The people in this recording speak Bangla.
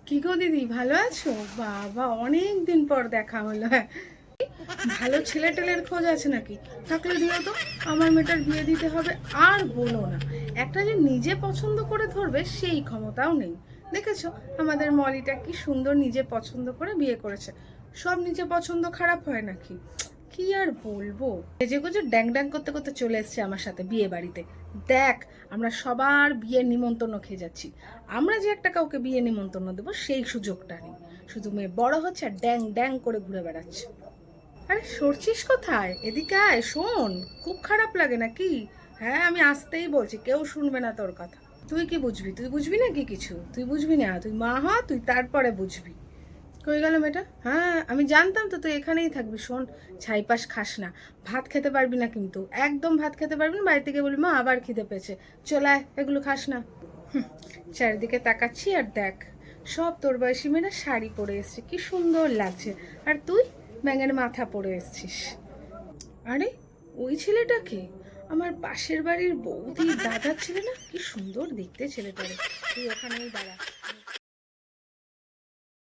কি গো দিদি, ভালো আছো? বাবা, অনেক দিন পর দেখা হলো। ভালো ছেলে টেলের খোঁজ আছে নাকি? থাকলে দিও তো, আমার মেয়েটার বিয়ে দিতে হবে। আর বলো না, একটা যে নিজে পছন্দ করে ধরবে সেই ক্ষমতাও নেই। দেখেছো আমাদের মলিটা কি সুন্দর নিজে পছন্দ করে বিয়ে করেছে। সব নিজে পছন্দ খারাপ হয় নাকি? কি আর বলবো। সেজে গুজে ড্যাং ড্যাং করতে করতে চলে এসছে আমার সাথে বিয়ে বাড়িতে। দেখ, আমরা সবার বিয়ের নিমন্ত্রণ খেয়ে যাচ্ছি। আমরা যে একটা কাউকে বিয়ে নিমন্ত্রণ দেবো সেই সুযোগটা নেই। শুধু মেয়ে বড় হচ্ছে আর ড্যাং ড্যাং করে ঘুরে বেড়াচ্ছে। আরে সরছিস কোথায়? এদিকে আয়, শোন। খুব খারাপ লাগে নাকি? হ্যাঁ, আমি আসতেই বলছি, কেউ শুনবে না তোর কথা। তুই কি বুঝবি? তুই বুঝবি নাকি কিছু? তুই বুঝবি না, তুই মা হ, তুই তারপরে বুঝবি। কই গেল মেয়েটা? হ্যাঁ, আমি জানতাম তো তুই এখানেই থাকবি। শোন, ছাইপাশ খাস না, ভাত খেতে পারবি না কিন্তু, একদম ভাত খেতে পারবি না। বাড়ি থেকে বলবি মা আবার খিদে পেয়েছে, চলে আয়, এগুলো খাস না। চারিদিকে তাকাচ্ছি আর দেখ, সব তোর বয়সী মেয়েরা শাড়ি পরে এসছে, কি সুন্দর লাগছে। আর তুই ব্যাঙের মাথা পরে এসছিস। আরে, ওই ছেলেটাকে আমার পাশের বাড়ির বৌদির দাদার ছেলে না? কি সুন্দর দেখতে ছেলেটারে। তুই ওখানেই দাঁড়া।